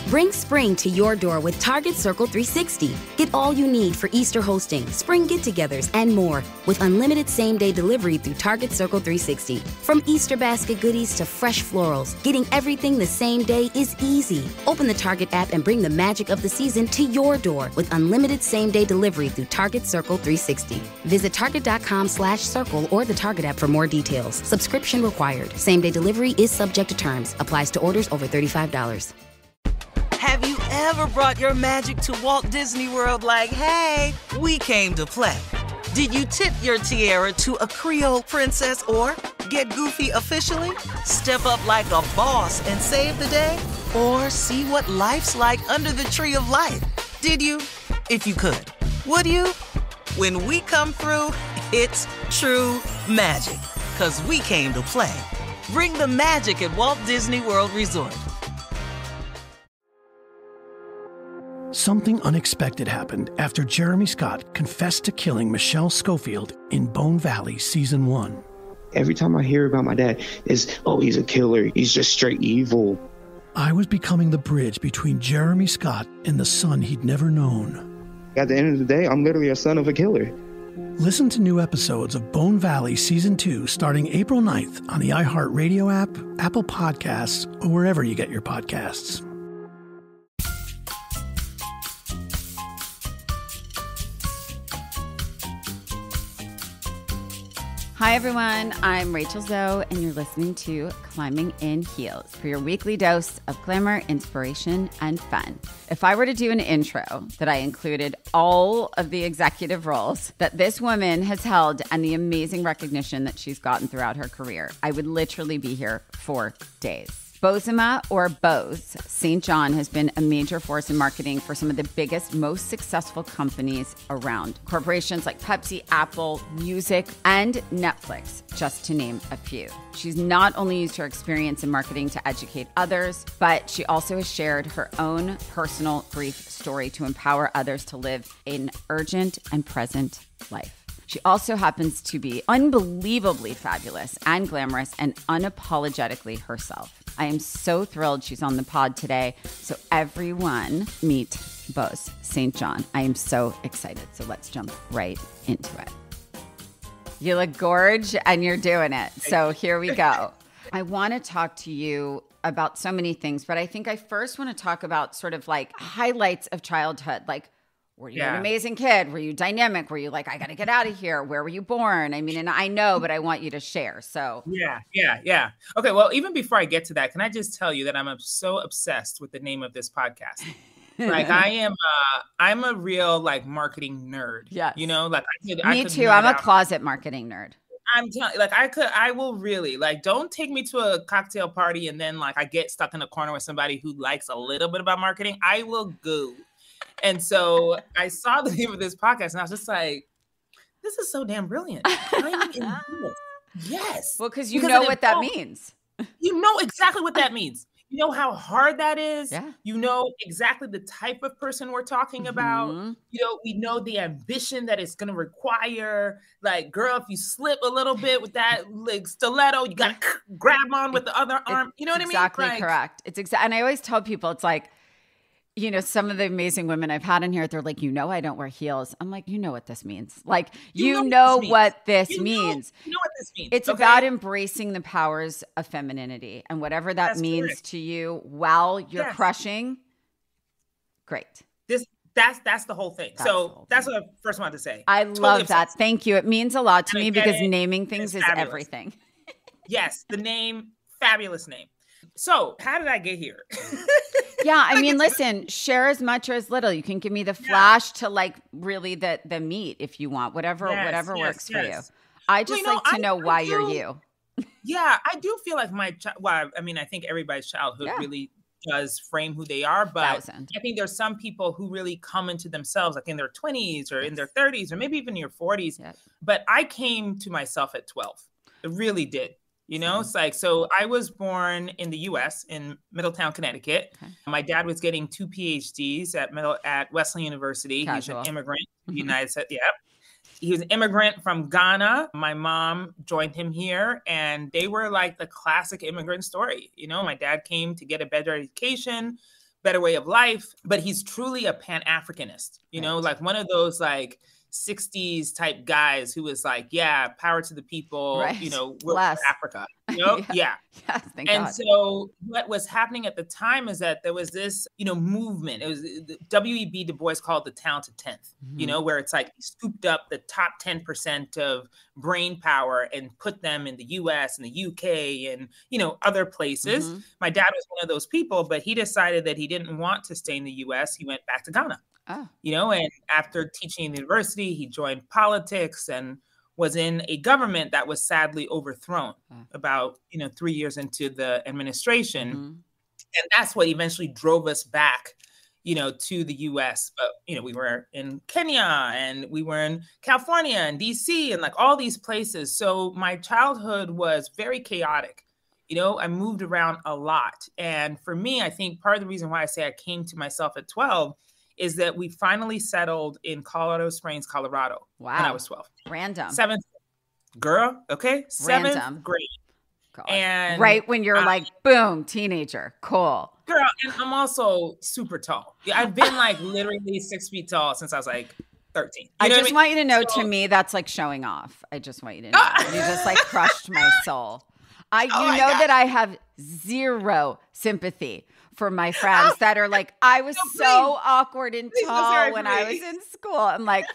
Bring spring to your door with Target Circle 360. Get all you need for Easter hosting, spring get-togethers, and more with unlimited same-day delivery through Target Circle 360. From Easter basket goodies to fresh florals, getting everything the same day is easy. Open the Target app and bring the magic of the season to your door with unlimited same-day delivery through Target Circle 360. Visit target.com/circle or the Target app for more details. Subscription required. Same-day delivery is subject to terms. Applies to orders over $35. Have you ever brought your magic to Walt Disney World like, hey, we came to play? Did you tip your tiara to a Creole princess or get goofy officially? Step up like a boss and save the day? Or see what life's like under the tree of life? Did you? If you could. Would you? When we come through, it's true magic. 'Cause we came to play. Bring the magic at Walt Disney World Resort. Something unexpected happened after Jeremy Scott confessed to killing Michelle Schofield in Bone Valley Season 1. Every time I hear about my dad, it's, oh, he's a killer. He's just straight evil. I was becoming the bridge between Jeremy Scott and the son he'd never known. At the end of the day, I'm literally a son of a killer. Listen to new episodes of Bone Valley Season 2 starting April 9th on the iHeartRadio app, Apple Podcasts, or wherever you get your podcasts. Hi, everyone. I'm Rachel Zoe, and you're listening to Climbing in Heels for your weekly dose of glamour, inspiration, and fun. If I were to do an intro that I included all of the executive roles that this woman has held and the amazing recognition that she's gotten throughout her career, I would literally be here for days. Bozoma, or Boz Saint John, has been a major force in marketing for some of the biggest, most successful companies around. Corporations like Pepsi, Apple, Music, and Netflix, just to name a few. She's not only used her experience in marketing to educate others, but she also has shared her own personal grief story to empower others to live an urgent and present life. She also happens to be unbelievably fabulous and glamorous and unapologetically herself. I am so thrilled she's on the pod today. So everyone meet Boz Saint John. I am so excited. So let's jump right into it. You look gorge and you're doing it. So here we go. I want to talk to you about so many things, but I think I first want to talk about sort of like highlights of childhood. Like, were you an amazing kid? Were you dynamic? Were you like, I got to get out of here? Where were you born? I mean, and I know, but I want you to share. So Yeah. Okay. Well, even before I get to that, can I just tell you that I'm so obsessed with the name of this podcast? Like I'm a real like marketing nerd. Yeah. You know, like Me too. I'm a closet marketing nerd. I'm telling you, like I will really like, don't take me to a cocktail party and then like I get stuck in a corner with somebody who likes a little bit about marketing. I will go. And so I saw the name of this podcast and I was just like, this is so damn brilliant. I'm in this. Yes. Well, because you know what that means. You know exactly what that means. You know how hard that is. Yeah. You know exactly the type of person we're talking about. You know, we know the ambition that it's going to require. Like, girl, if you slip a little bit with that like stiletto, you got to grab on with the other arm. You know what I mean? Exactly like, correct. It's and I always tell people, it's like, you know, some of the amazing women I've had in here, they're like, you know, I don't wear heels. I'm like, you know what this means. Like, you know what this means. You know what this means. It's about embracing the powers of femininity and whatever that means to you while you're crushing. Great. That's the whole thing. That's what I first wanted to say. I love that. Thank you. It means a lot to me because naming things is everything. Yes. The name, fabulous name. So how did I get here? Yeah, I mean, listen, share as much or as little. You can give me the flash to like really the meat if you want, whatever works for you. I just like to know why you're you. Yeah, I do feel like I think everybody's childhood really does frame who they are, but I think there's some people who really come into themselves like in their 20s or in their 30s or maybe even your 40s. Yes. But I came to myself at 12. It really did. You know, it's like, so I was born in the U.S. in Middletown, Connecticut. Okay. My dad was getting 2 PhDs at Wesleyan University. He's an immigrant to the United States. Yeah. He was an immigrant from Ghana. My mom joined him here, and they were like the classic immigrant story. You know, my dad came to get a better education, better way of life, but he's truly a Pan-Africanist, you know, like one of those like 60s type guys who was like, yeah, power to the people, you know, we're for Africa, you know? Yeah. Thank and God. So what was happening at the time is that there was this, you know, movement. It was W.E.B. Du Bois called the talented 10th, you know, where it's like he scooped up the top 10% of brain power and put them in the US and the UK and, you know, other places. My dad was one of those people, but he decided that he didn't want to stay in the US. He went back to Ghana. You know, and after teaching in the university, he joined politics and was in a government that was sadly overthrown about, you know, 3 years into the administration. And that's what eventually drove us back, you know, to the US. But, you know, we were in Kenya and we were in California and DC and like all these places. So my childhood was very chaotic. You know, I moved around a lot. And for me, I think part of the reason why I say I came to myself at 12 is that we finally settled in Colorado Springs, Colorado. Wow. When I was 12. Random. 7th girl, okay? 7th grade. God. And right when you're like, boom, teenager. Cool. Girl, and I'm also super tall. Yeah, I've been like literally 6 feet tall since I was like 13. You I know just want you to know, to me, that's like showing off. I just want you to know. You just like crushed my soul. You know that I have zero sympathy for my friends that are like, I was so awkward and tall when I was in school. I'm like,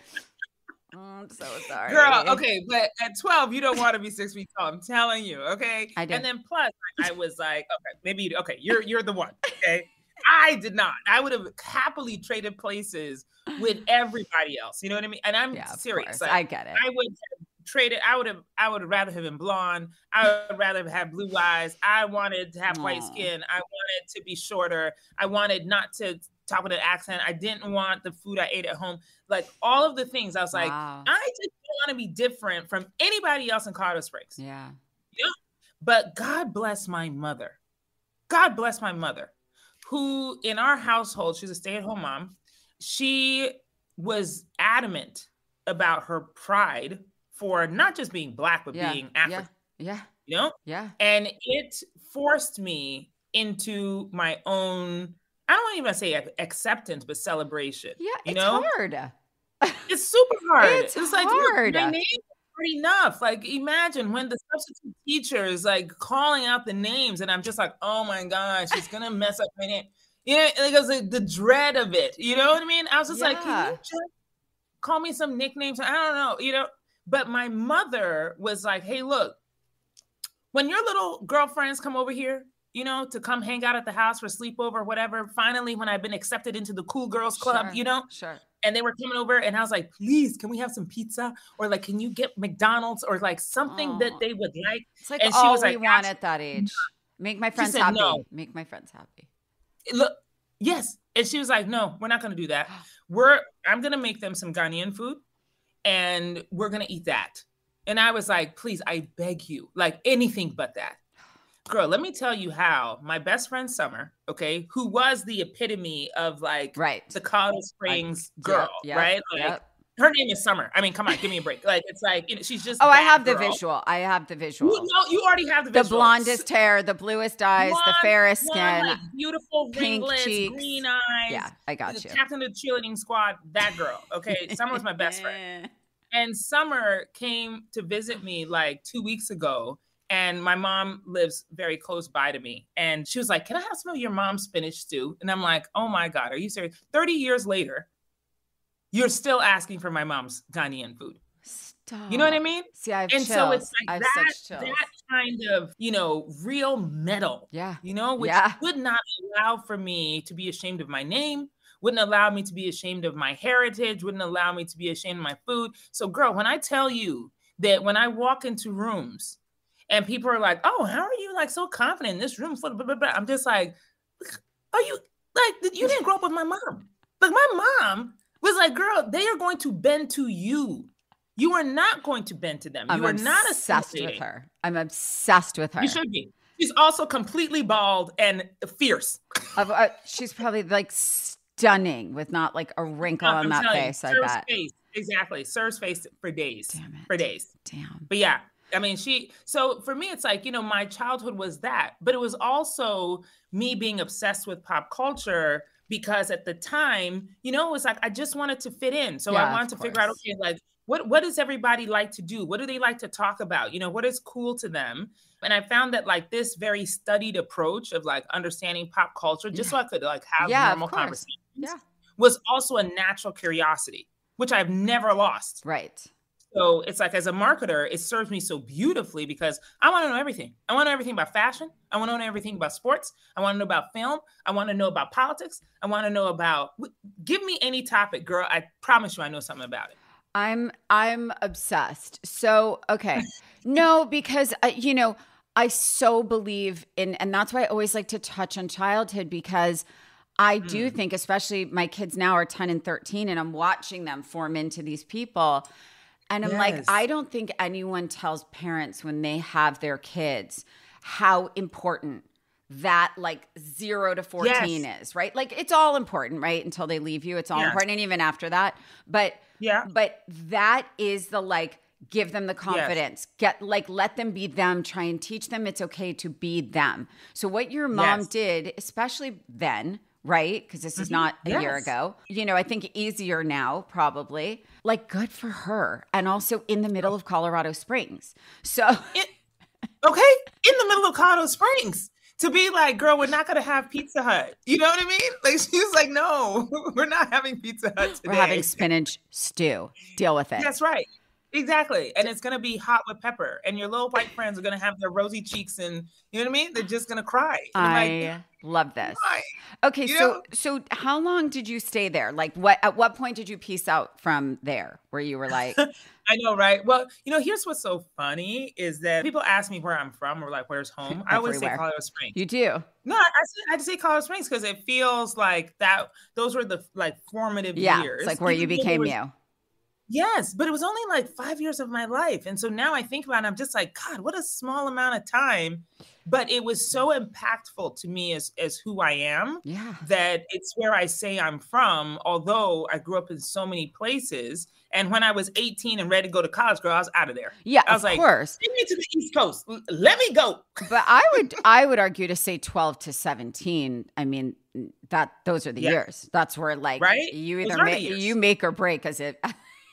I'm so sorry. Girl, okay, but at 12, you don't want to be 6 feet tall. I'm telling you, okay? I did. And then plus, I was like, okay, maybe, okay, you're the one, okay? I did not. I would have happily traded places with everybody else. You know what I mean? And I'm serious. Like, I get it. I would have traded. I would rather have been blonde. I would rather have blue eyes. I wanted to have white skin. I wanted to be shorter. I wanted not to talk with an accent. I didn't want the food I ate at home. Like all of the things. I was like, I just don't want to be different from anybody else in Colorado Springs. Yeah. You know? But God bless my mother. God bless my mother, who in our household, she's a stay-at-home mom. She was adamant about her pride for not just being Black, but being African. Yeah. You know? Yeah. And it forced me into my own, I don't even say acceptance, but celebration. Yeah, you it's know? hard. It's super hard. It's like, hard. My name is hard enough. Like, imagine when the substitute teacher is like calling out the names, and I'm just like, oh my God, she's gonna mess up my name. You know, it was like the dread of it. You know what I mean? I was just like, can you just call me some nicknames? I don't know, you know. But my mother was like, hey, look, when your little girlfriends come over here, you know, to come hang out at the house for sleepover or whatever, finally, when I've been accepted into the cool girls club, you know, and they were coming over and I was like, please, can we have some pizza? Or like, can you get McDonald's or like something that they would like? It's like and all she was we like, want at that age. Make my friends happy. No. Make my friends happy. Look, yes. And she was like, no, we're not going to do that. I'm going to make them some Ghanaian food and we're going to eat that. And I was like, please, I beg you, like anything but that. Girl, let me tell you how my best friend Summer, okay, who was the epitome of like the Colorado Springs girl, right? Like her name is Summer. I mean, come on, give me a break. Like it's like, you know, she's just. Oh, I have the visual. I have the visual. You already have the visual. The blondest hair, the bluest eyes, the fairest skin, like beautiful pink ringlets, cheeks, green eyes. Yeah, I got you. Captain of the cheerleading squad. That girl. Okay, Summer was my best friend. And Summer came to visit me like 2 weeks ago. And my mom lives very close by to me. And she was like, can I have some of your mom's spinach stew? And I'm like, oh my God, are you serious? 30 years later, you're still asking for my mom's Ghanaian food. Stop. You know what I mean? See, I have and chills. So it's like that kind of, you know, real metal. Yeah. You know, which would not allow for me to be ashamed of my name, wouldn't allow me to be ashamed of my heritage, wouldn't allow me to be ashamed of my food. So girl, when I tell you that when I walk into rooms, and people are like, oh, how are you like so confident in this room? Blah, blah, blah, blah. I'm just like, are you like, you didn't grow up with my mom. Like my mom was like, girl, they are going to bend to you. You are not going to bend to them. You are not obsessed with her. I'm obsessed with her. You should be. She's also completely bald and fierce. She's probably like stunning with not like a wrinkle on that face, I bet. Face. Exactly. Serves face for days. Damn it. For days. Damn. But yeah. I mean, so for me, it's like, my childhood was that, but it was also me being obsessed with pop culture because at the time, it was like, I just wanted to fit in. So I wanted to figure out, okay, like, what does everybody like to do? What do they like to talk about? What is cool to them? And I found that like this very studied approach of like understanding pop culture, just so I could like have normal conversations, was also a natural curiosity, which I've never lost. Right. So it's like, as a marketer, it serves me so beautifully because I want to know everything. I want to know everything about fashion. I want to know everything about sports. I want to know about film. I want to know about politics. I want to know about, give me any topic, girl. I promise you I know something about it. I'm obsessed. So, okay. No, because, I so believe in, and that's why I always like to touch on childhood, because I do think, especially my kids now are 10 and 13, and I'm watching them form into these people. And I'm like, I don't think anyone tells parents when they have their kids how important that like 0 to 14 is, right? Like it's all important, right? Until they leave you, it's all important. And even after that. But that is the like, give them the confidence, let them be them, try and teach them it's okay to be them. So what your mom did, especially then, right? Because this is not a year ago. I think easier now, probably. Like, good for her. And also in the middle of Colorado Springs. So, in the middle of Colorado Springs. To be like, girl, we're not going to have Pizza Hut. You know what I mean? Like, she was like, no, we're not having Pizza Hut today. We're having spinach stew. Deal with it. That's right. Exactly. And it's going to be hot with pepper. And your little white friends are going to have their rosy cheeks and, you know what I mean? They're just going to cry. I love this. Why? Okay. So how long did you stay there? Like at what point did you peace out from there where you were like, I know, right? Well, here's what's so funny is that people ask me where I'm from or like, where's home? I always say Colorado Springs. You do? No, I just say Colorado Springs because it feels like that. Those were the like formative years. It's like where you became you. Yes, but it was only like 5 years of my life. And so now I think about it, I'm just like, God, what a small amount of time. But it was so impactful to me as who I am that it's where I say I'm from, although I grew up in so many places. And when I was 18 and ready to go to college, girl, I was out of there. Yeah, I was of course. Take me to the East Coast. Let me go. But I would argue to say 12 to 17. I mean, those are the years. That's where like you either you make or break as it.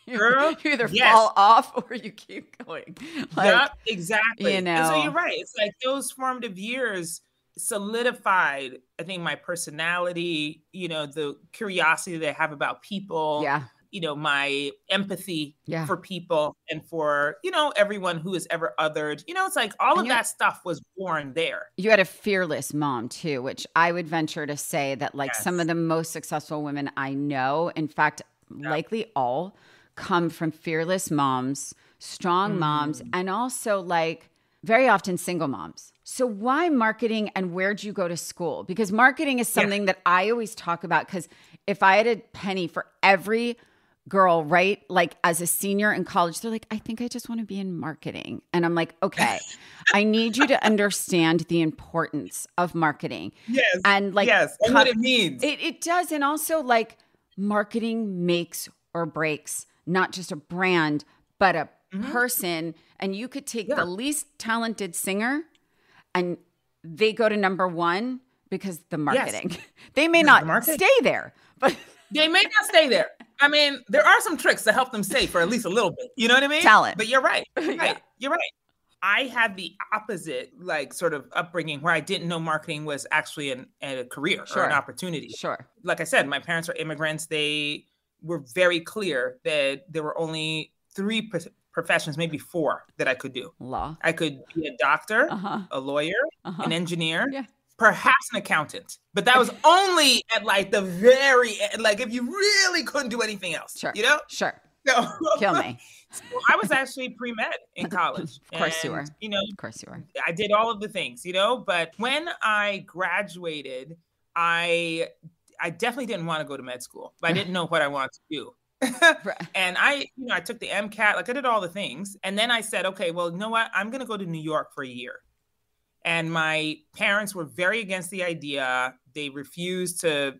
Girl, you either fall off or you keep going. Like, exactly. And so you're right. It's like those formative years solidified, I think, my personality, the curiosity that I have about people, my empathy for people and for, everyone who is ever othered. It's like all of that stuff was born there. You had a fearless mom too, which I would venture to say that like some of the most successful women I know, in fact, likely all, come from fearless moms, strong moms, and also like very often single moms. So why marketing and where'd you go to school? Because marketing is something that I always talk about, because if I had a penny for every girl, right, like as a senior in college, they're like, I think I just want to be in marketing. And I'm like, okay, I need you to understand the importance of marketing. Yes. And like, and what it means. It does. And also like marketing makes or breaks not just a brand, but a person. And you could take the least talented singer and they go to number one because the marketing. They may not stay there, but they may not stay there. I mean, there are some tricks to help them stay for at least a little bit. You know what I mean? Talent. But you're right. You're right. I had the opposite, like, sort of upbringing where I didn't know marketing was actually a career or an opportunity. Sure. Like I said, my parents are immigrants. They were very clear that there were only 3 professions, maybe 4, that I could do. Law. I could be a doctor, a lawyer, an engineer, perhaps an accountant. But that was only at like the very end, like if you really couldn't do anything else. Sure. You know? Sure. So, kill me. So I was actually pre-med in college. Of course you were. Of course you were. I did all of the things, but when I graduated, I definitely didn't want to go to med school, but I didn't know what I wanted to do. And I took the MCAT, like I did all the things. And then I said, okay, well, you know what? I'm going to go to New York for a year. And my parents were very against the idea. They refused to,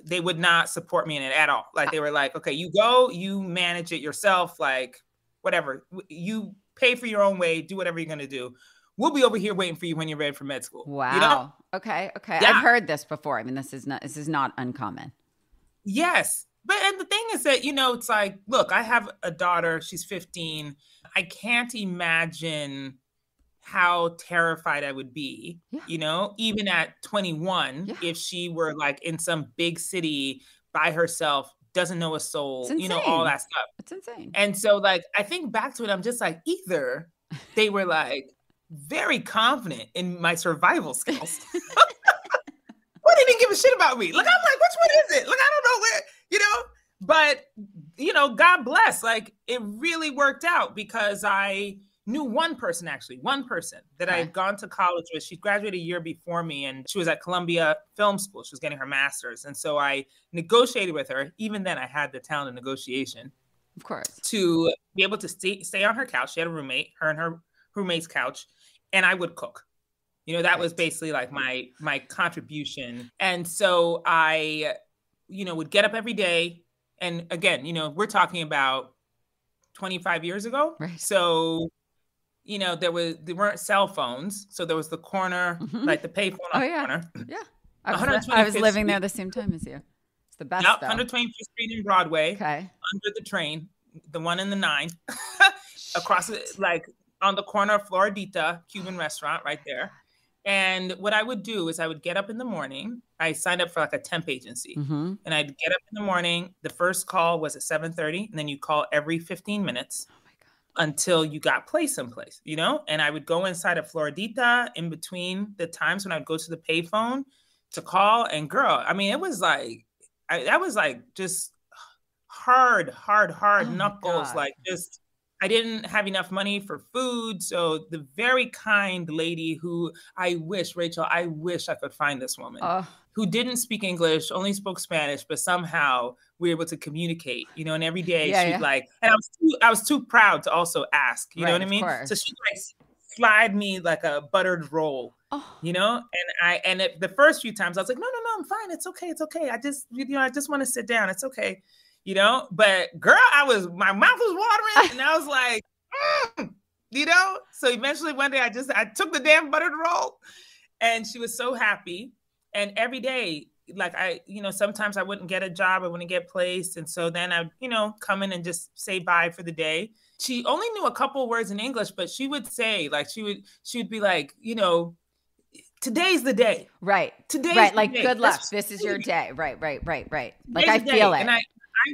they would not support me in it at all. Like they were like, okay, you go, you manage it yourself. Like whatever, you pay for your own way, do whatever you're going to do. We'll be over here waiting for you when you're ready for med school. Wow. You know? Okay. Yeah. I've heard this before. I mean, this is not uncommon. Yes. And the thing is that, it's like, look, I have a daughter. She's 15. I can't imagine how terrified I would be, even at 21, if she were like in some big city by herself, doesn't know a soul, all that stuff. It's insane. And so like, I think back to it, I'm just like, either they were like very confident in my survival skills. Or they didn't give a shit about me. Like, I'm like, which one is it? Like, I don't know where, but, God bless. Like, it really worked out because I knew one person that I had gone to college with. She graduated a year before me, and she was at Columbia Film School. She was getting her master's. And so I negotiated with her. Even then, I had the talent of negotiation. Of course. To be able to stay on her couch. She had a roommate, her and her roommate's couch, and I would cook. That was basically like my contribution. And so I, would get up every day. And again, we're talking about 25 years ago. Right. So, there weren't cell phones. So there was the corner, like the payphone on the corner. Yeah. I was living there the same time as you. It's the best. Yep, 125th Street in Broadway. Okay. Under the train, the one in the 9, across like on the corner of Floridita, Cuban restaurant right there. And what I would do is I would get up in the morning. I signed up for like a temp agency. And I'd get up in the morning. The first call was at 7:30. And then you call every 15 minutes until you got placed someplace, And I would go inside of Floridita in between the times when I'd go to the payphone to call. And girl, I mean, it was like, that was like just hard knuckles. Like just, I didn't have enough money for food. So the very kind lady who I wish I could find this woman who didn't speak English, only spoke Spanish, but somehow we were able to communicate, and every day she'd like, and I was too proud to also ask, you know what I mean? So she'd like slide me like a buttered roll, and the first few times I was like, no, I'm fine. It's okay. I just, I just want to sit down. It's okay. But girl, my mouth was watering and I was like, so eventually one day I took the damn buttered roll and she was so happy. And every day, like sometimes I wouldn't get a job, I wouldn't get placed. And so then I'd, come in and just say bye for the day. She only knew a couple words in English, but she would say like, she would be like, today's the day. Right. Today's right. Like, the day. Good luck. This is your day. Right. Like, I day. feel it. And I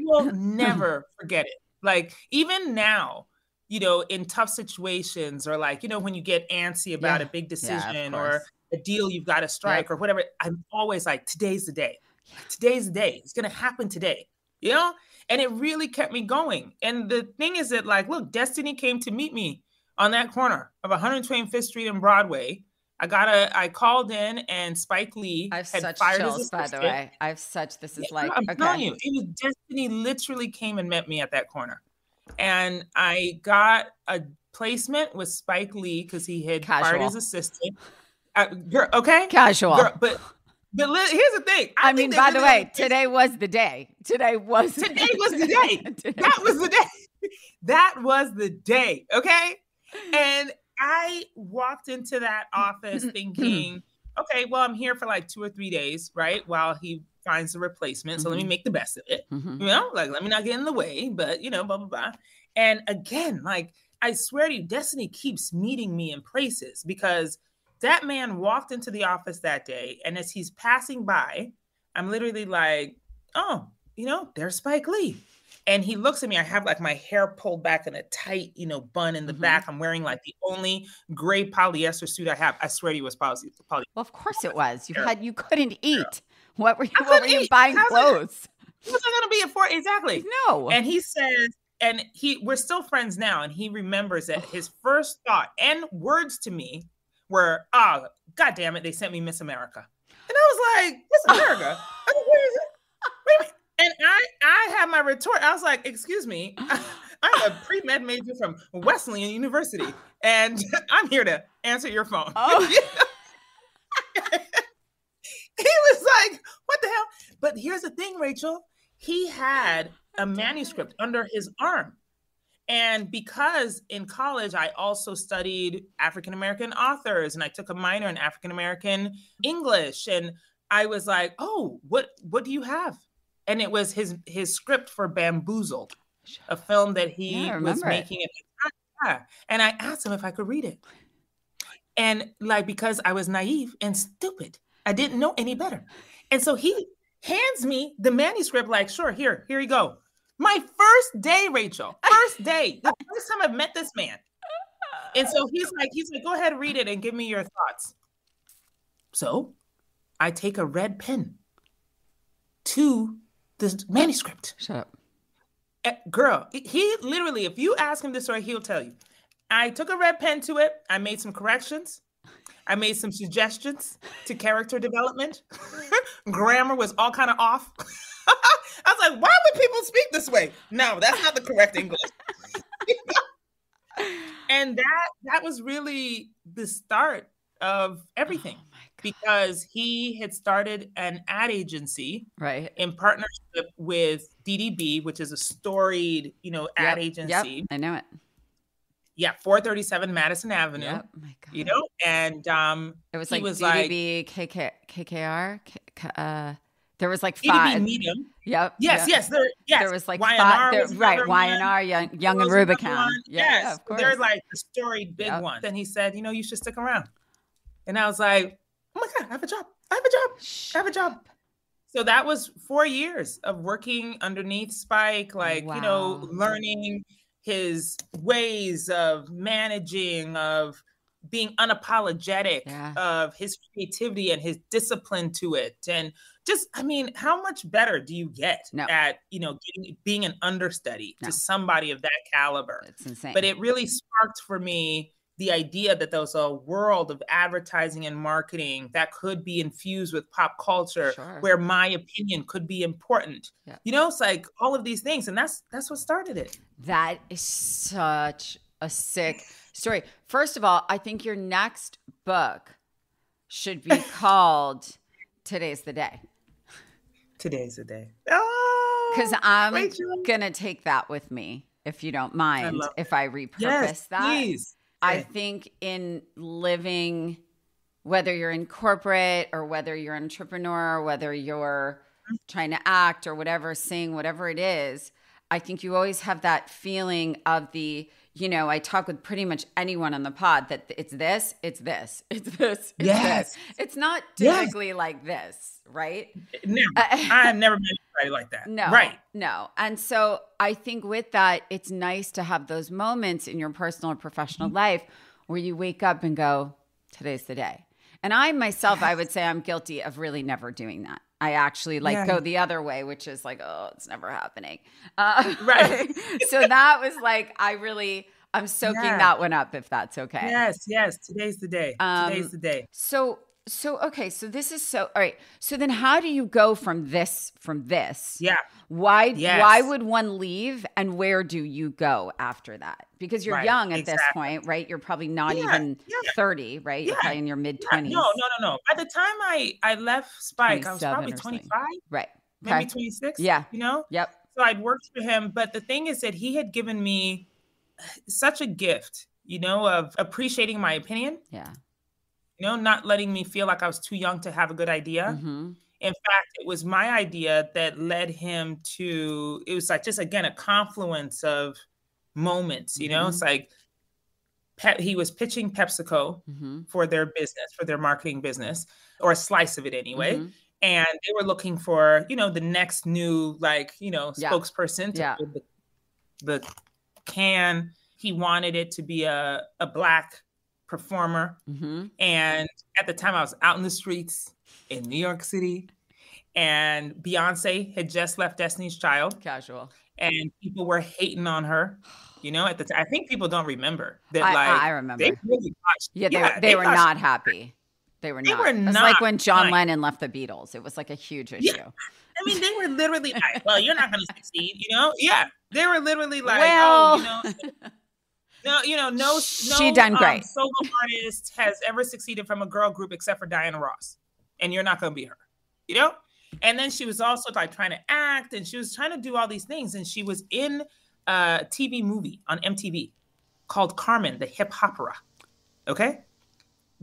will never forget it. Like, even now, in tough situations or like, when you get antsy about a big decision or a deal you've got to strike or whatever, I'm always like, today's the day. Today's the day. It's going to happen today, And it really kept me going. And the thing is that, like, look, destiny came to meet me on that corner of 125th Street and Broadway. I called in and Spike Lee had fired his assistant. By the way. This is like, I'm telling you, it was destiny literally came and met me at that corner. And I got a placement with Spike Lee because he had fired his assistant. Girl, okay? Casual. Girl, but here's the thing. I mean, by the way, today was the day. Today was the day. That was the day. That was the day. Okay. And I walked into that office thinking, okay, well, I'm here for like 2 or 3 days, right? While he finds the replacement. So let me make the best of it. Like, let me not get in the way, but blah, blah, blah. And again, like, I swear to you, destiny keeps meeting me in places because that man walked into the office that day. And as he's passing by, I'm literally like, oh, there's Spike Lee. And he looks at me. I have like my hair pulled back in a tight, bun in the back. I'm wearing like the only gray polyester suit I have. I swear to you, it was poly. Well, of course it was. You couldn't eat. What were you buying clothes? What's I going to be at 4? Exactly. No. And he says, and we're still friends now. And he remembers that his first thought and words to me were, oh, God damn it. They sent me Miss America. And I was like, Miss America? I mean, where is it? Wait a minute. And I had my retort. I was like, excuse me, I'm a pre-med major from Wesleyan University, and I'm here to answer your phone. Oh. He was like, what the hell? But here's the thing, Rachel. He had a manuscript under his arm. And because in college, I also studied African-American authors and I took a minor in African-American English. And I was like, oh, what do you have? And it was his script for Bamboozled, a film that he was making at the time. And I asked him if I could read it. And like, because I was naive and stupid, I didn't know any better. And so he hands me the manuscript like, sure, here you go. My first day, Rachel, first day, the first time I've met this man. And so he's like, go ahead, read it and give me your thoughts. So I take a red pen to the manuscript. Shut up. Girl, he literally, if you ask him this story, he'll tell you. I took a red pen to it. I made some corrections. I made some suggestions to character development. Grammar was all kind of off. I was like, why would people speak this way? No, that's not the correct English. And that was really the start of everything. Oh because he had started an ad agency in partnership with DDB, which is a storied, ad agency. Yep, I know it. Yeah, 437 Madison Avenue. Yep. Oh my God. And it was like DDB, KKR. There was like 5. DDB Medium. Yep. Yes. There was like Y&R 5. Y&R, Young and Rubicon. Yes, of course. They're like the storied big one. Then he said, you should stick around. And I was like, oh my God, I have a job. So that was 4 years of working underneath Spike, learning his ways of managing, of being unapologetic, of his creativity and his discipline to it. And just, how much better do you get at, being an understudy to somebody of that caliber? It's insane. But it really sparked for me the idea that there was a world of advertising and marketing that could be infused with pop culture, where my opinion could be important. Yeah. It's like all of these things. And that's what started it. That is such a sick story. First of all, I think your next book should be called Today's the Day. Today's the Day. Oh, because I'm going to take that with me, if you don't mind, if I repurpose that. Please. I think in living, whether you're in corporate or whether you're an entrepreneur, or whether you're trying to act or whatever, sing, whatever it is, I think you always have that feeling of I talk with pretty much anyone on the pod that it's this, it's this, it's this, it's this. It's not typically like this, right? No, I've never met anybody like that. No, right. No. And so I think with that, it's nice to have those moments in your personal or professional life where you wake up and go, today's the day. And I myself, I would say I'm guilty of really never doing that. I actually go the other way, which is like, oh, it's never happening. Right. So that was like, I'm soaking that one up, if that's okay. Yes. Today's the day. Today's the day. So okay. So this is all right. So then how do you go from this? Yeah. Why would one leave, and where do you go after that? Because you're young at this point, right? You're probably not even 30, right? You're probably in your mid-20s. No. By the time I left Spike, I was probably 25. Right. Okay. Maybe 26. Yeah. Yep. So I'd worked for him. But the thing is that he had given me such a gift, of appreciating my opinion. Yeah. Not letting me feel like I was too young to have a good idea. Mm-hmm. In fact, it was my idea that led him to, it was like just, again, a confluence of moments, It's like he was pitching PepsiCo for their business, for their marketing business, or a slice of it anyway. Mm-hmm. And they were looking for, the next new, spokesperson to hold the can. He wanted it to be a Black performer. Mm-hmm. And at the time I was out in the streets in New York City, and Beyonce had just left Destiny's Child. Casual. And people were hating on her, at the time. I think people don't remember that. I remember. They really watched. They were not happy. They were not. It's like when John Lennon left the Beatles. It was like a huge issue. Yeah. They were literally like, well, you're not going to succeed, Yeah. They were literally like, no, she done great. Solo artist has ever succeeded from a girl group except for Diana Ross, and you're not going to be her, And then she was also like trying to act, and she was trying to do all these things, and she was in a TV movie on MTV called Carmen, the Hip Hopera. Okay?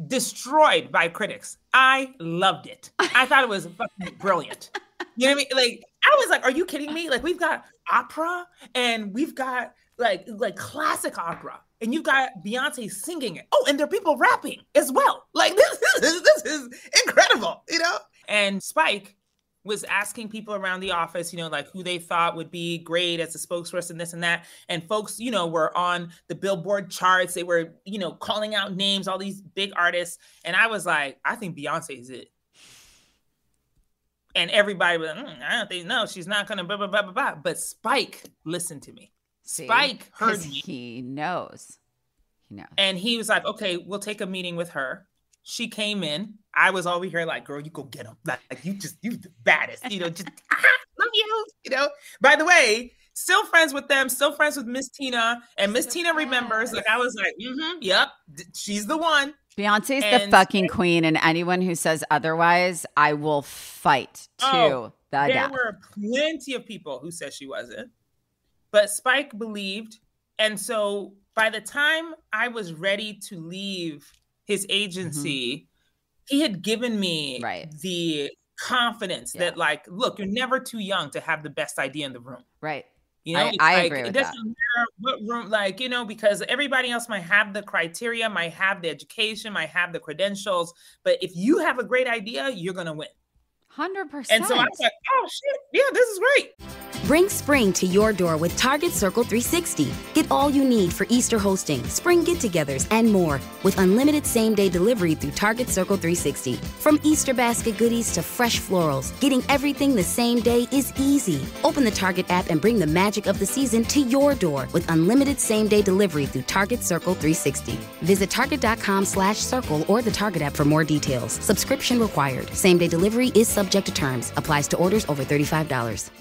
Destroyed by critics. I loved it. I thought it was fucking brilliant. You know what I mean? Like, I was like, are you kidding me? Like, we've got opera and we've got like classic opera, and you've got Beyonce singing it. Oh, and there are people rapping as well. Like, this is incredible, you know? And Spike was asking people around the office, you know, like who they thought would be great as a spokesperson, this and that. And folks, you know, were on the Billboard charts. They were, you know, calling out names, all these big artists. And I was like, I think Beyonce is it. And everybody was, I don't think, no, she's not going to blah, blah, blah, blah, blah. But Spike listened to me. Spike heard me. He knows. He knows. And he was like, okay, we'll take a meeting with her. She came in. I was over here like, girl, you go get him. Like you the baddest, you know, just love you know. By the way, still friends with them, still friends with Miss Tina. And Miss Tina remembers, like, I was like, yep, she's the one. Beyonce's the fucking queen, and anyone who says otherwise, I will fight to the death. There were plenty of people who said she wasn't. But Spike believed. And so by the time I was ready to leave his agency, he had given me the confidence that, like, look, you're never too young to have the best idea in the room. Right. You know, I agree with that. It doesn't matter what room, like, you know, because everybody else might have the criteria, might have the education, might have the credentials. But if you have a great idea, you're going to win. 100%. And so I was like, oh, shit. Yeah, this is great. Bring spring to your door with Target Circle 360. Get all you need for Easter hosting, spring get-togethers, and more with unlimited same-day delivery through Target Circle 360. From Easter basket goodies to fresh florals, getting everything the same day is easy. Open the Target app and bring the magic of the season to your door with unlimited same-day delivery through Target Circle 360. Visit target.com/circle or the Target app for more details. Subscription required. Same-day delivery is subject to terms. Applies to orders over $35.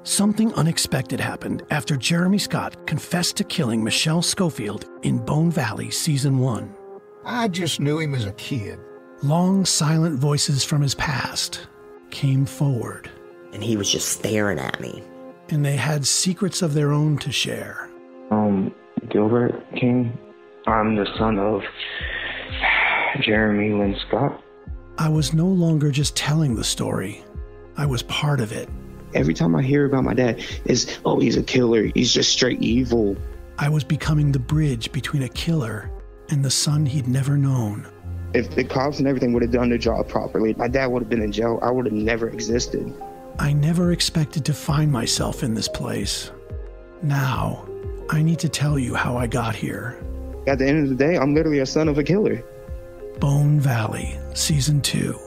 Something unexpected happened after Jeremy Scott confessed to killing Michelle Schofield in Bone Valley Season 1. I just knew him as a kid. Long, silent voices from his past came forward. And he was just staring at me. And they had secrets of their own to share. Gilbert King. I'm the son of Jeremy Lynn Scott. I was no longer just telling the story. I was part of it. Every time I hear about my dad is, oh, he's a killer. He's just straight evil. I was becoming the bridge between a killer and the son he'd never known. If the cops and everything would have done their job properly, my dad would have been in jail. I would have never existed. I never expected to find myself in this place. Now, I need to tell you how I got here. At the end of the day, I'm literally a son of a killer. Bone Valley, Season 2.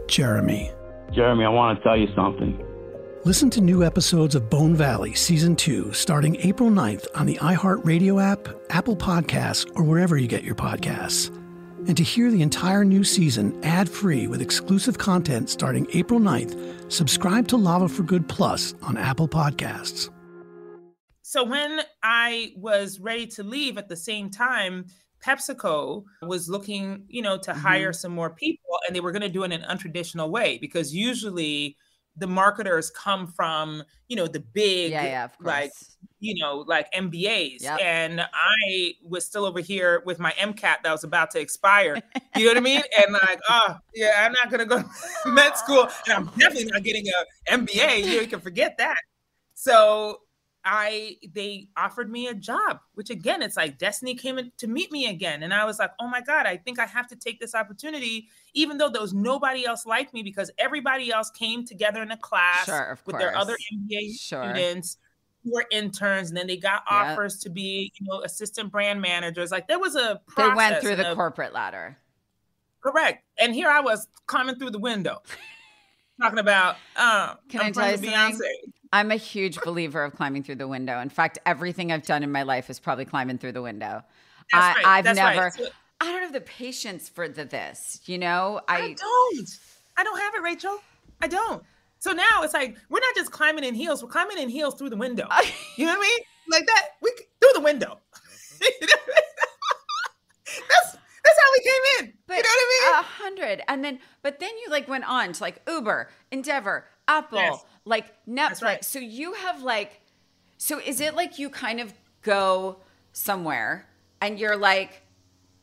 Jeremy. Jeremy, I want to tell you something. Listen to new episodes of Bone Valley Season 2 starting April 9th on the iHeartRadio app, Apple Podcasts, or wherever you get your podcasts. And to hear the entire new season ad-free with exclusive content starting April 9th, subscribe to Lava for Good Plus on Apple Podcasts. So when I was ready to leave at the same time, PepsiCo was looking, you know, to hire some more people, and they were going to do it in an untraditional way because usually the marketers come from, you know, the big, like, you know, like MBAs. Yep. And I was still over here with my MCAT that was about to expire. You know what I mean? And like, oh, yeah, I'm not going to go to med school. And I'm definitely not getting an MBA. You know, you can forget that. So they offered me a job, which again, it's like destiny came in to meet me again. And I was like, oh my God, I think I have to take this opportunity, even though there was nobody else like me because everybody else came together in a class with their other MBA students who were interns. And then they got offers to be, you know, assistant brand managers. Like there was a process. They went through the corporate ladder. Correct. And here I was climbing through the window. Talking about, can I tell you something? I'm a huge believer of climbing through the window. In fact, everything I've done in my life is probably climbing through the window. I don't have the patience for this, you know? I don't have it, Rachel. I don't. So now it's like, we're not just climbing in heels. We're climbing in heels through the window. You know what I mean? Like that, through the window. That's how we came in. But you know what I mean? 100. But then you like went on to like Uber, Endeavor, Apple, like Netflix. Right. So you have like So is it like you kind of go somewhere and you're like,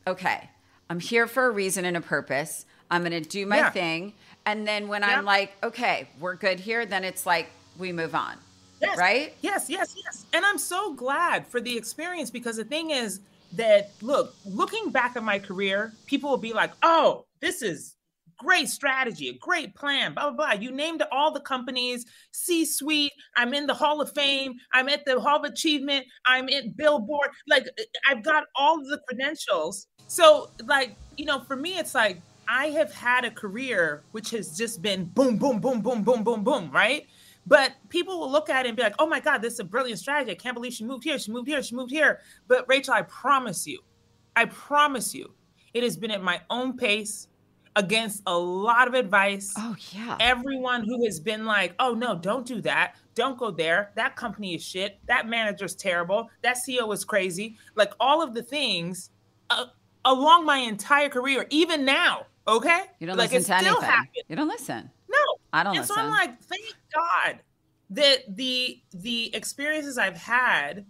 okay, I'm here for a reason and a purpose. I'm going to do my thing. And then when I'm like, okay, we're good here, then it's like we move on. Yes. Right? Yes. And I'm so glad for the experience, because the thing is that, looking back at my career, people will be like, oh, this is great strategy, a great plan, blah, blah, blah. You named all the companies, C-suite, I'm in the Hall of Fame, I'm at the Hall of Achievement, I'm at Billboard. Like, I've got all of the credentials. So, like, for me, it's like, I have had a career which has just been boom, boom, boom, boom, boom, boom, boom, right? But people will look at it and be like, oh my God, this is a brilliant strategy. I can't believe she moved here. She moved here. She moved here. But Rachel, I promise you, it has been at my own pace, against a lot of advice. Oh, yeah. Everyone who has been like, oh, no, don't do that. Don't go there. That company is shit. That manager's terrible. That CEO is crazy. Like, all of the things along my entire career, even now, okay? You don't listen to anything. You don't listen. No. I don't listen. So I'm like, thank God that the experiences I've had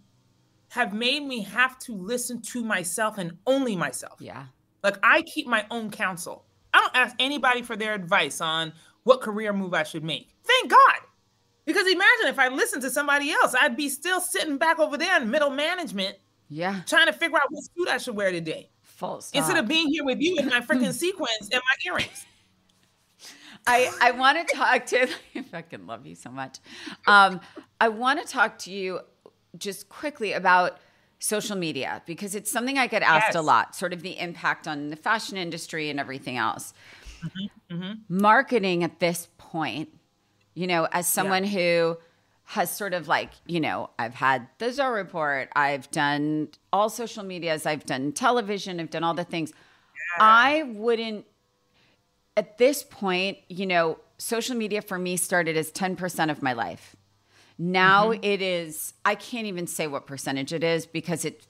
have made me have to listen to myself and only myself. Yeah. Like, I keep my own counsel. I don't ask anybody for their advice on what career move I should make. Thank God. Because imagine if I listened to somebody else, I'd be still sitting back over there in middle management. Yeah. Trying to figure out what suit I should wear today. Full stop. Instead of being here with you in my freaking sequins and my earrings. I want to talk to, I fucking love you so much. I want to talk to you just quickly about social media, because it's something I get asked a lot, sort of the impact on the fashion industry and everything else. Marketing at this point, as someone who has sort of like, I've had the Zoe Report, I've done all social medias, I've done television, I've done all the things. I wouldn't, at this point, social media for me started as 10% of my life. Now it is, I can't even say what percentage it is, because it's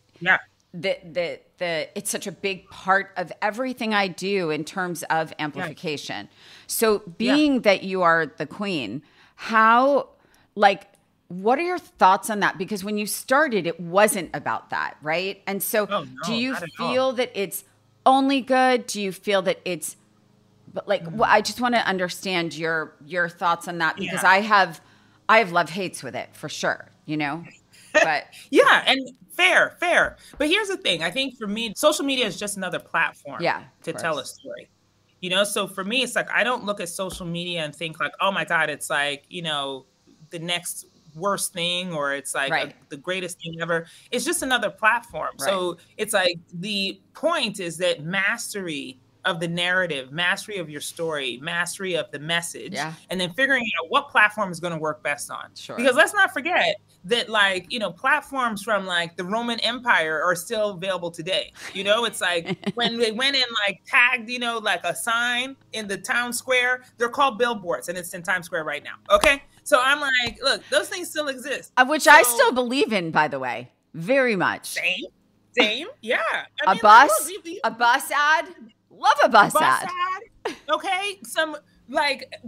such a big part of everything I do in terms of amplification. So being that you are the queen, what are your thoughts on that? Because when you started, it wasn't about that, right? And so do you feel that it's only good? Do you feel that it's, I just want to understand your thoughts on that, because I have love-hates with it for sure, but yeah, and fair. But here's the thing. I think for me, social media is just another platform to tell a story, So for me, it's like, I don't look at social media and think like, oh my God, it's like, the next worst thing, or it's like the greatest thing ever. It's just another platform. Right. So it's like, the point is that mastery of the narrative, mastery of your story, mastery of the message, and then figuring out what platform is going to work best on. Sure. Because let's not forget that, platforms from the Roman Empire are still available today. It's like when they went and tagged, a sign in the town square, they're called billboards, and it's in Times Square right now. Okay. So I'm like, look, those things still exist. Which I still believe in, by the way, very much. Same. Yeah. A bus ad. Love a bus ad. Okay. Some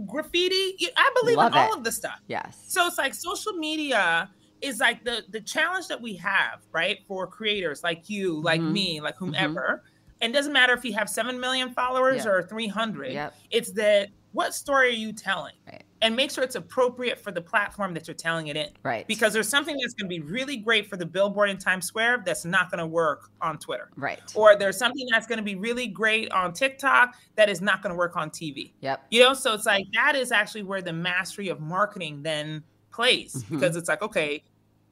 graffiti. I believe in all of the stuff. Yes. So it's like social media is like the challenge that we have, right? For creators like you, like me, like whomever. And it doesn't matter if you have 7 million followers or 300. Yep. It's that, what story are you telling? Right. And make sure it's appropriate for the platform that you're telling it in. Right. Because there's something that's going to be really great for the billboard in Times Square that's not going to work on Twitter. Right. Or there's something that's going to be really great on TikTok that is not going to work on TV. Yep. So it's like, that is actually where the mastery of marketing then plays. Because it's like, okay,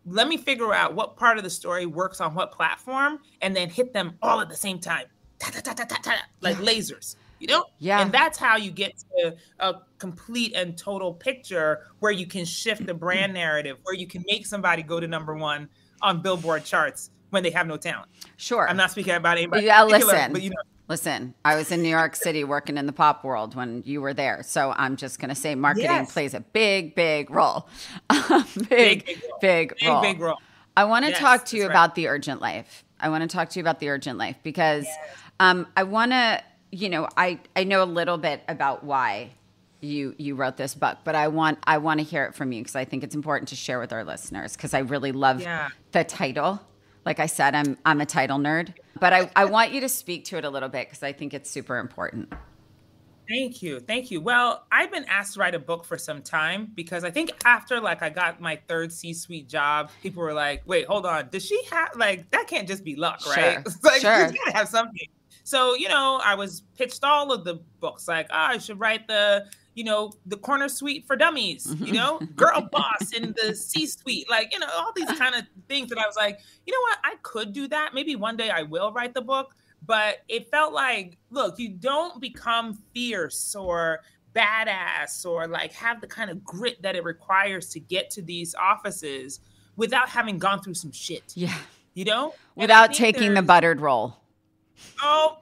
let me figure out what part of the story works on what platform, and then hit them all at the same time. Like lasers. Yeah. And that's how you get to a complete and total picture where you can shift the brand narrative, where you can make somebody go to #1 on Billboard charts when they have no talent. Sure. I'm not speaking about anybody. Yeah, listen, I was in New York City working in the pop world when you were there. So I'm just going to say marketing plays a big, big role. Big role. I want to talk to you about the urgent life. Because I want to, I know a little bit about why you wrote this book, but I want to hear it from you because I think it's important to share with our listeners because I really love the title. Like I said, I'm a title nerd, but I want you to speak to it a little bit because I think it's super important. Thank you. Well, I've been asked to write a book for some time because I think after like I got my third C-suite job, people were like, wait, hold on. Does she have like, that can't just be luck, right? It's like, you gotta have something. So, you know, I was pitched all of the books like, I should write the corner suite for dummies, you know, girl boss in the C-suite, like, you know, all these kind of things that I was like, you know what, I could do that. Maybe one day I will write the book. But it felt like, look, you don't become fierce or badass or like have the kind of grit that it requires to get to these offices without having gone through some shit. Yeah. You know? Without taking the buttered roll. Oh,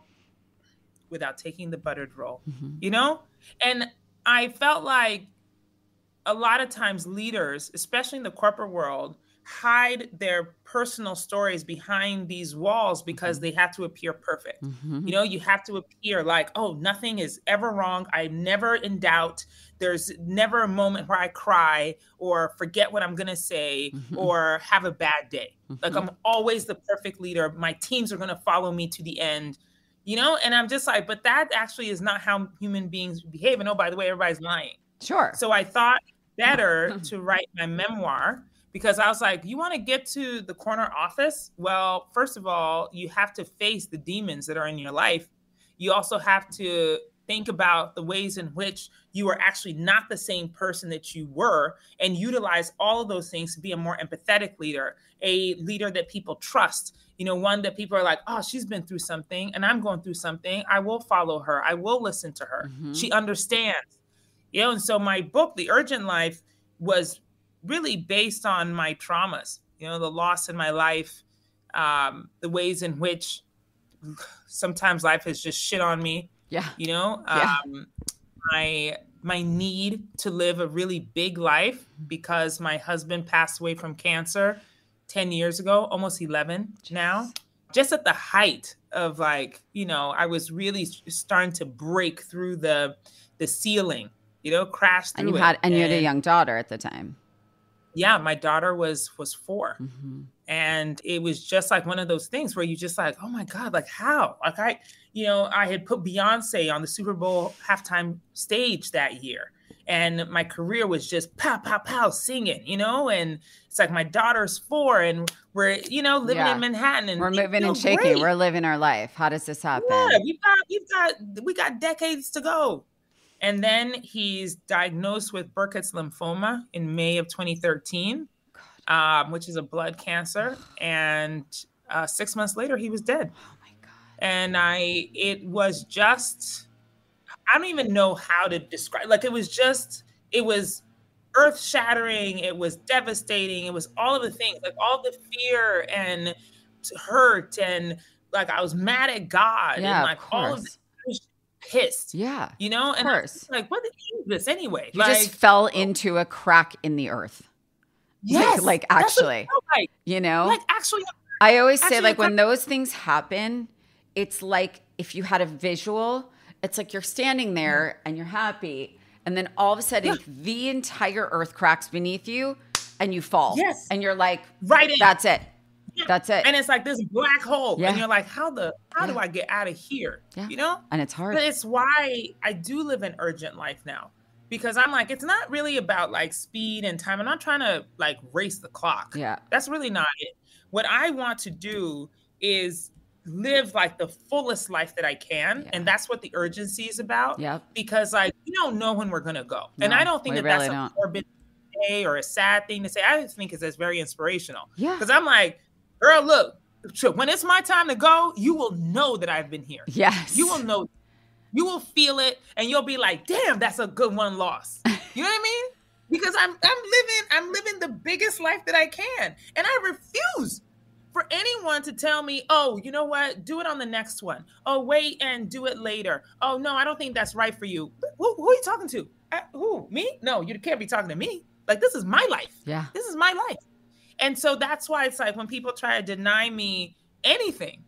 without taking the buttered roll, you know? And I felt like a lot of times leaders, especially in the corporate world, hide their personal stories behind these walls because they have to appear perfect. You know, you have to appear like, oh, nothing is ever wrong. I'm never in doubt. There's never a moment where I cry or forget what I'm going to say or have a bad day. Like I'm always the perfect leader. My teams are going to follow me to the end, you know? And I'm just like, but that actually is not how human beings behave. And oh, by the way, everybody's lying. Sure. So I thought better to write my memoir because I was like, you want to get to the corner office? Well, first of all, you have to face the demons that are in your life. You also have to think about the ways in which you are actually not the same person that you were and utilize all of those things to be a more empathetic leader, a leader that people trust, you know, one that people are like, oh, she's been through something and I'm going through something. I will follow her. I will listen to her. She understands, you know, and so my book, The Urgent Life, was really based on my traumas, you know, the loss in my life, the ways in which sometimes life has just shit on me. Yeah. You know, my need to live a really big life because my husband passed away from cancer 10 years ago, almost 11 now. Just at the height of like, you know, I was really starting to break through the ceiling, you know, crash through it. And you had a young daughter at the time. Yeah, my daughter was 4. And it was just like one of those things where you just like, oh my God, like how? Like I had put Beyonce on the Super Bowl halftime stage that year. And my career was just pow, pow, pow, singing, you know? And it's like my daughter's 4 and we're, you know, living in Manhattan. And we're moving and shaking. Great. We're living our life. How does this happen? Yeah, we got decades to go. And then he's diagnosed with Burkitt's lymphoma in May of 2013, which is a blood cancer. And 6 months later, he was dead. Oh my God. And it was just, I don't even know how to describe, like it was earth shattering. It was devastating. It was all of the things, like all the fear and hurt. And like, I was mad at God and like all of this. Pissed, you know, and I was like, what is this anyway? You just fell into a crack in the earth. Yes, like actually, like, you know, like actually. I always say like when those things happen, it's like if you had a visual, it's like you're standing there and you're happy, and then all of a sudden the entire earth cracks beneath you, and you fall. Yes, and you're like, right, that's it. Yeah. That's it. And it's like this black hole. And you're like, how do I get out of here? Yeah. You know? And it's hard. But it's why I do live an urgent life now. Because I'm like, it's not really about like speed and time. I'm not trying to like race the clock. Yeah. That's really not it. What I want to do is live like the fullest life that I can. Yeah. And that's what the urgency is about. Yeah. Because like, we don't know when we're going to go. No, and I don't think that's a morbid day or a sad thing to say. I just think it's very inspirational. Yeah. Because I'm like, girl, look, when it's my time to go, you will know that I've been here. Yes. You will know. You will feel it and you'll be like, damn, that's a good one loss. You know what I mean? Because I'm living the biggest life that I can. And I refuse for anyone to tell me, oh, you know what? Do it on the next one. Oh, wait and do it later. Oh, no, I don't think that's right for you. Who are you talking to? Who? Me? No, you can't be talking to me. Like, this is my life. Yeah. This is my life. And so that's why it's like when people try to deny me anything,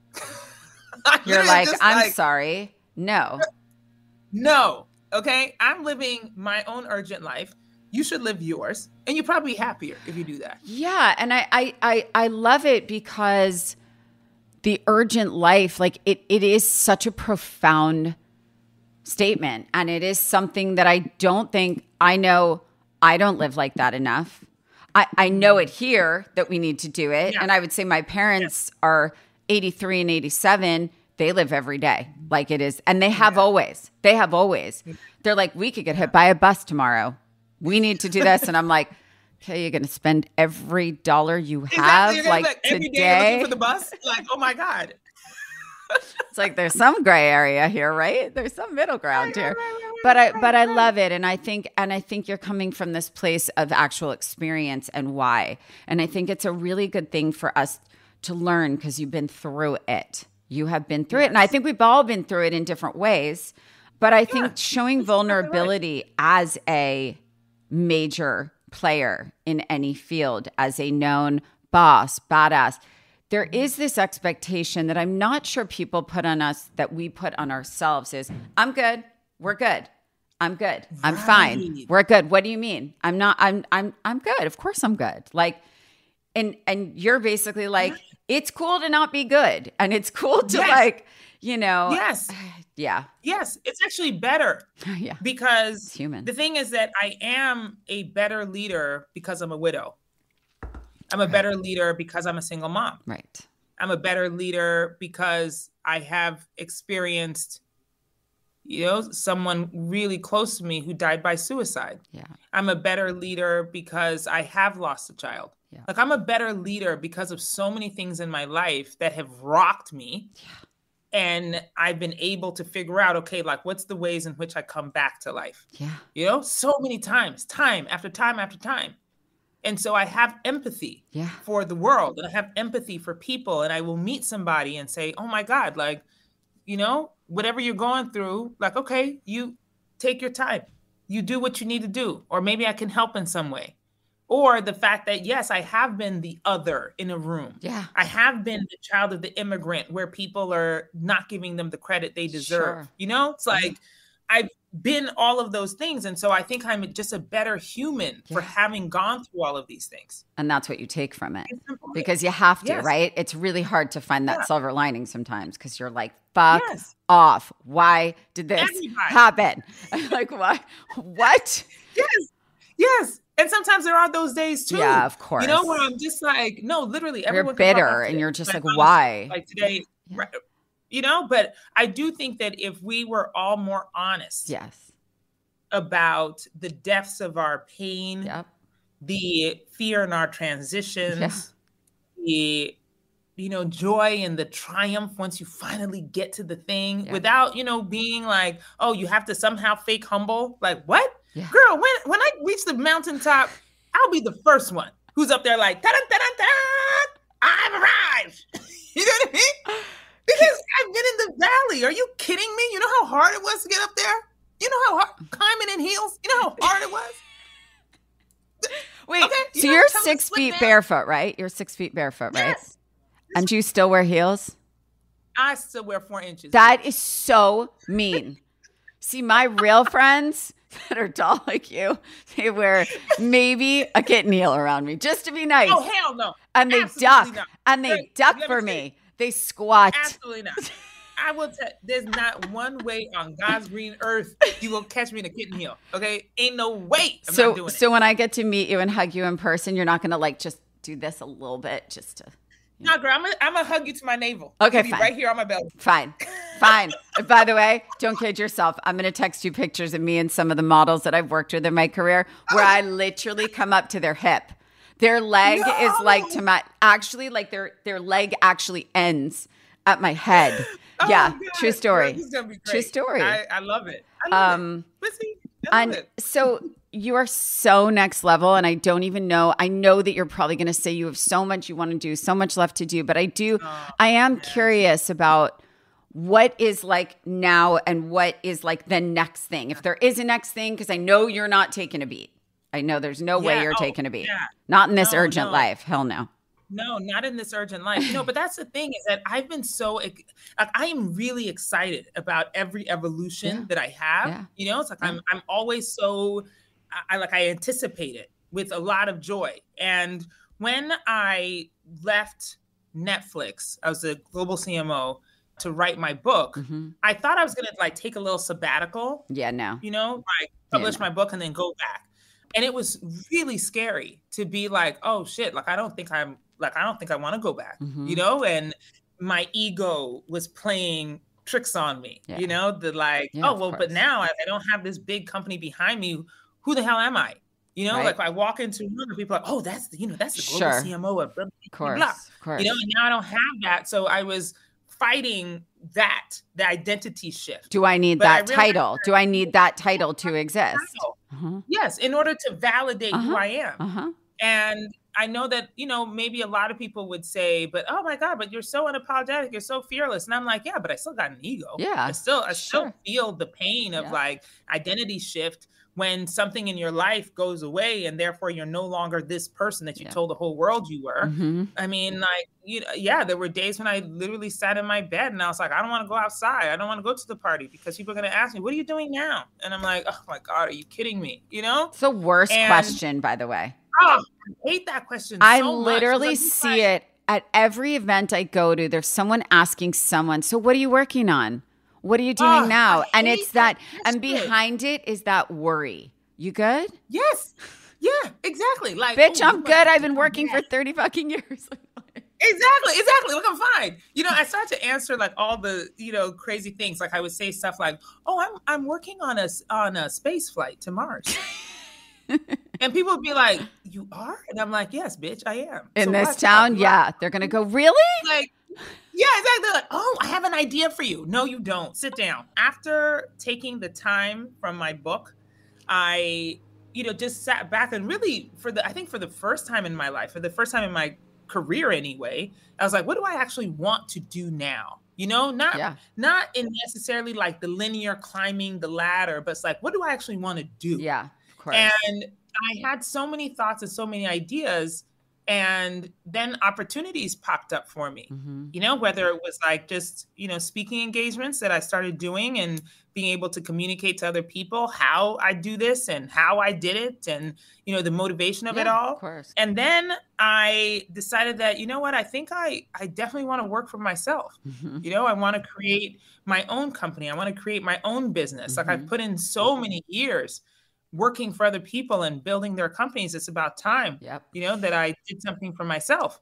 you're like, I'm sorry. No. No. Okay. I'm living my own urgent life. You should live yours, and you're probably happier if you do that. Yeah. And I love it because the urgent life, like it is such a profound statement. And it is something that I don't think I know. I don't live like that enough. I know it here that we need to do it. Yeah. And I would say my parents are 83 and 87. They live every day like it is. And they have always. They're like, we could get hit by a bus tomorrow. We need to do this. And I'm like, okay, you're going to spend every dollar you have like every today. Day looking for the bus? Like, oh my God. It's like there's some gray area here, right? There's some middle ground here. But I love it. And I think you're coming from this place of actual experience and why. And I think it's a really good thing for us to learn because you've been through it. You have been through it. And I think we've all been through it in different ways. But I think showing vulnerability as a major player in any field, as a known boss, badass, there is this expectation that I'm not sure people put on us that we put on ourselves is, I'm good. We're good. I'm good. I'm fine. We're good. What do you mean? I'm good. Of course I'm good. Like, and you're basically like, it's cool to not be good. And it's cool to Yes. Yeah. Yes. It's actually better. Yeah. Because it's human. The thing is that I am a better leader because I'm a widow. I'm a better leader because I'm a single mom. Right. I'm a better leader because I have experienced, someone really close to me who died by suicide. Yeah. I'm a better leader because I have lost a child. Yeah. Like I'm a better leader because of so many things in my life that have rocked me. Yeah. And I've been able to figure out, okay, like what's the ways in which I come back to life? Yeah. So many times, time after time after time. And so I have empathy for the world, and I have empathy for people, and I will meet somebody and say, oh my God, like, whatever you're going through, like, okay, you take your time, you do what you need to do, or maybe I can help in some way. Or the fact that, yes, I have been the other in a room. Yeah. I have been the child of the immigrant where people are not giving them the credit they deserve. Sure. It's like, I've been all of those things. And so I think I'm just a better human for having gone through all of these things. And that's what you take from it. Because you have to, right? It's really hard to find that silver lining sometimes because you're like, fuck off. Why did this happen? Like, why? What? Yes. And sometimes there are those days too. Yeah, of course. Where I'm just like, no, literally everyone. You're bitter and you're just like, why? Like today, right, but I do think that if we were all more honest about the depths of our pain, the fear in our transitions, the, joy and the triumph once you finally get to the thing without, being like, oh, you have to somehow fake humble. Like, what? Yeah. Girl, when I reach the mountaintop, I'll be the first one who's up there like, I've arrived. You know what I mean? Because I've been in the valley. Are you kidding me? You know how hard it was to get up there? You know how hard climbing in heels? You know how hard it was? Wait, so you're 6 feet barefoot, right? You're 6 feet barefoot, right? Yes. And you still wear heels? I still wear 4 inches. That is so mean. See, my real friends that are tall like you, they wear maybe a kitten heel around me just to be nice. Oh, hell no. And they duck. Not. And they duck for me. They squat. Absolutely not. I will tell there's not one way on God's green earth you will catch me in a kitten heel. Okay? Ain't no way. I'm not doing it. So when I get to meet you and hug you in person, you're not gonna like just do this a little bit just to No, girl, I'm gonna hug you to my navel. Okay, fine. Right here on my belly. Fine. By the way, don't kid yourself. I'm gonna text you pictures of me and some of the models that I've worked with in my career where I literally come up to their hip. Their leg is like to my like their leg actually ends at my head. Oh yeah, true story. This is gonna be great. True story. I love it. I love it. So you are so next level, and I don't even know. I know that you're probably going to say you have so much you want to do, so much left to do, but I am curious about what is like now and what is like the next thing. If there is a next thing, because I know you're not taking a beat. I know there's no way you're taking a beat. Yeah. Not in this urgent life. Hell no. No, not in this urgent life. But that's the thing is that I've been I am really excited about every evolution that I have. It's like I'm always so, I anticipate it with a lot of joy. And when I left Netflix, I was a global CMO to write my book. I thought I was going to take a little sabbatical. Yeah, no. Publish my book and then go back. And it was really scary to be like, oh shit, I don't think I want to go back, and my ego was playing tricks on me, but now I don't have this big company behind me. Who the hell am I? I walk into a room and people are like, oh, that's the global CMO of Beverly. Of course. And now I don't have that. So I was fighting the identity shift. Do I need that title? Do I need that title to exist? Yes, in order to validate who I am. And I know that, maybe a lot of people would say, but oh my God, but you're so unapologetic. You're so fearless. And I'm like, yeah, but I still got an ego. Yeah. I still feel the pain of identity shift when something in your life goes away and therefore you're no longer this person that you told the whole world you were. I mean, there were days when I literally sat in my bed and I was like, I don't want to go outside. I don't want to go to the party because people are going to ask me, what are you doing now? And I'm like, oh my God, are you kidding me? It's the worst question, by the way. Oh, I hate that question. I literally see it at every event I go to. There's someone asking someone, so what are you working on? What are you doing now? And it's that, and behind it is that worry. You good? Yes. Yeah, exactly. Bitch, I'm good. I've been working for 30 fucking years. Exactly. Look, I'm fine. I started to answer all the, crazy things. I would say stuff like, oh, I'm working on a space flight to Mars. And people would be like, you are? And I'm like, yes, bitch, I am. In this town? Yeah. They're going to go, really? Yeah, exactly. Oh, I have an idea for you. No, you don't. Sit down. After taking the time from my book, I, just sat back and really for the first time in my life, for the first time in my career anyway, I was like, what do I actually want to do now? Not in necessarily the linear climbing the ladder, but it's what do I actually want to do? Yeah, of course. And I had so many thoughts and so many ideas. And then opportunities popped up for me, whether it was just, speaking engagements that I started doing and being able to communicate to other people how I do this and how I did it and, the motivation of it all. Of course. And then I decided that, I think I definitely want to work for myself. I want to create my own company. I want to create my own business. I've put in so many years working for other people and building their companies. It's about time, that I did something for myself.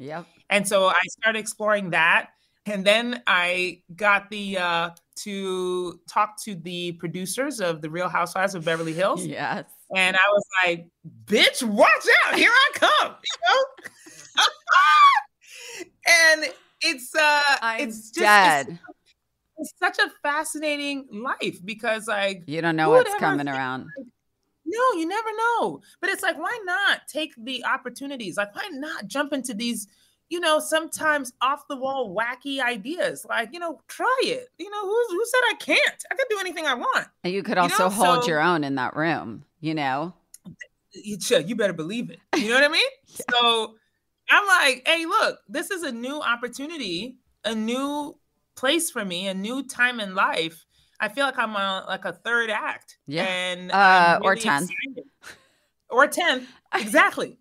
And so I started exploring that. And then I got to talk to the producers of The Real Housewives of Beverly Hills. Yes. And I was like, bitch, watch out. Here I come. And it's dead. It's such a fascinating life because you don't know what's coming around. No, you never know. But it's why not take the opportunities? Why not jump into these, sometimes off the wall, wacky ideas? Try it. Who said I can't? I can do anything I want. And you could also hold your own in that room, You better believe it. You know what I mean? So I'm like, hey, look, this is a new opportunity, a new place for me, a new time in life. I feel like I'm on a third act. Yeah. And or 10th. Or 10th. Exactly.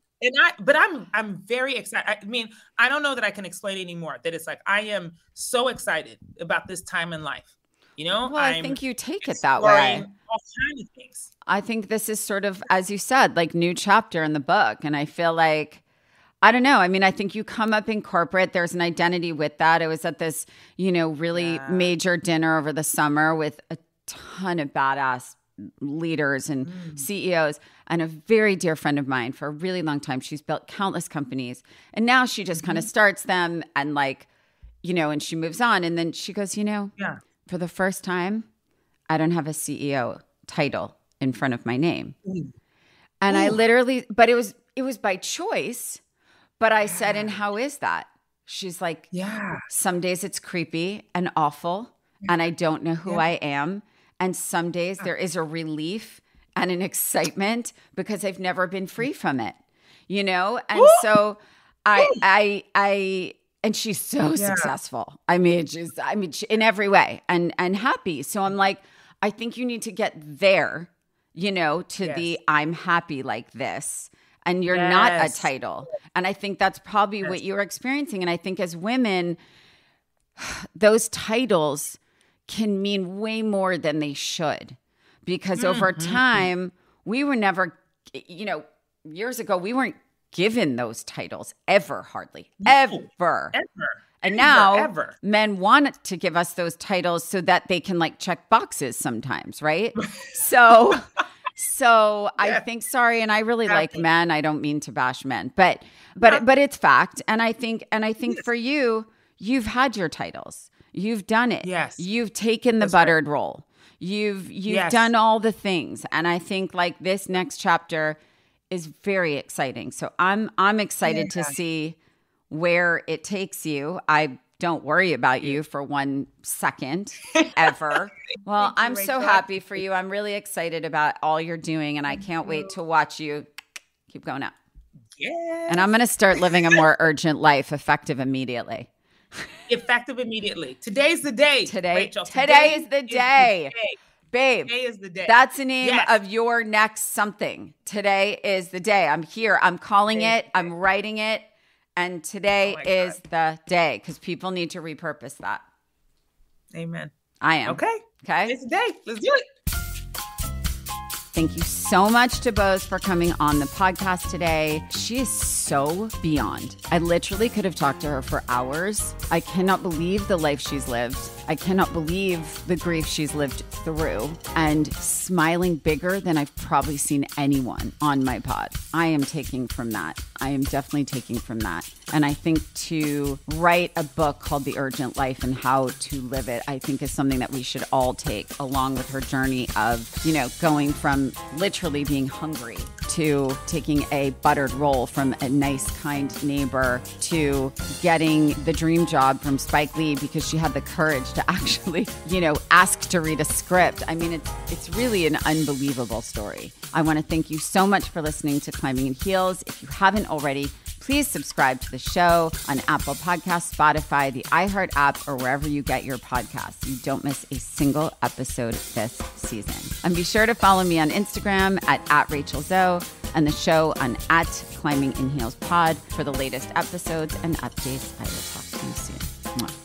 I'm very excited. I mean, I don't know that I can explain anymore that it's I am so excited about this time in life. Well, I think you take it that way. All kinds of things. I think this is sort of, as you said, new chapter in the book. And I feel I don't know. I mean, I think you come up in corporate. There's an identity with that. I was at this, really major dinner over the summer with a ton of badass leaders and CEOs and a very dear friend of mine for a really long time. She's built countless companies and now she just kind of starts them and and she moves on. And then she goes, for the first time, I don't have a CEO title in front of my name. And I literally, but it was by choice. But I said, and how is that? She's like, some days it's creepy and awful and I don't know who I am. And some days there is a relief and an excitement because I've never been free from it, And so And she's so successful. I mean, in every way and happy. So I'm like, I think you need to get there, to the I'm happy like this. And you're not a title. And I think that's probably what you're experiencing. And I think as women, those titles can mean way more than they should. Because over time, we were never, years ago, we weren't given those titles ever, hardly. Ever. And now men want to give us those titles so that they can like check boxes sometimes, right? So I think, and I really like men. I don't mean to bash men, but it's fact. And I think for you, you've had your titles. You've done it. Yes. You've taken the buttered role. You've done all the things. And I think like this next chapter is very exciting. So I'm excited to see where it takes you. I don't worry about you for 1 second ever. Well, I'm so happy for you. I'm really excited about all you're doing, and I can't wait to watch you keep going up. Yeah. And I'm going to start living a more urgent life, effective immediately. Effective immediately. Today's the day. Today is the day. Babe, today is the day. That's the name of your next something. Today is the day. I'm here. I'm calling it. I'm writing it. And today is the day, because people need to repurpose that. Amen. I am. Okay. It's the day. Let's do it. Thank you so much to Boz for coming on the podcast today. She is so beyond. I literally could have talked to her for hours. I cannot believe the life she's lived. I cannot believe the grief she's lived through, and smiling bigger than I've probably seen anyone on my pod. I am taking from that. I am definitely taking from that. And I think to write a book called The Urgent Life and How to Live It, I think is something that we should all take, along with her journey of, going from literally being hungry to taking a buttered roll from a nice, kind neighbor to getting the dream job from Spike Lee because she had the courage to actually, ask to read a script. I mean, it's really an unbelievable story. I want to thank you so much for listening to Climbing in Heels. If you haven't already, please subscribe to the show on Apple Podcasts, Spotify, the iHeart app, or wherever you get your podcasts. You don't miss a single episode this season. And be sure to follow me on Instagram at Rachel Zoe and the show on @Climbing in Heels Pod for the latest episodes and updates. I will talk to you soon. Mwah.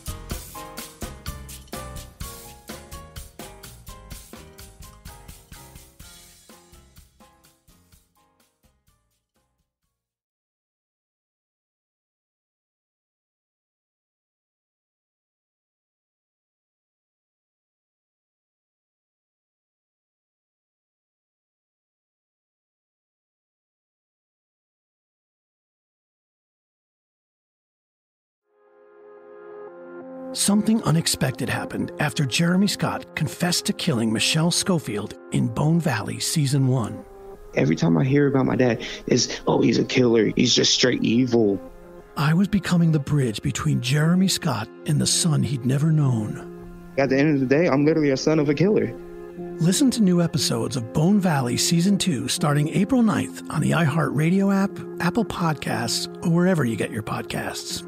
Something unexpected happened after Jeremy Scott confessed to killing Michelle Schofield in Bone Valley Season 1. Every time I hear about my dad, it's, he's a killer. He's just straight evil. I was becoming the bridge between Jeremy Scott and the son he'd never known. At the end of the day, I'm literally a son of a killer. Listen to new episodes of Bone Valley Season 2 starting April 9th on the iHeart Radio app, Apple Podcasts, or wherever you get your podcasts.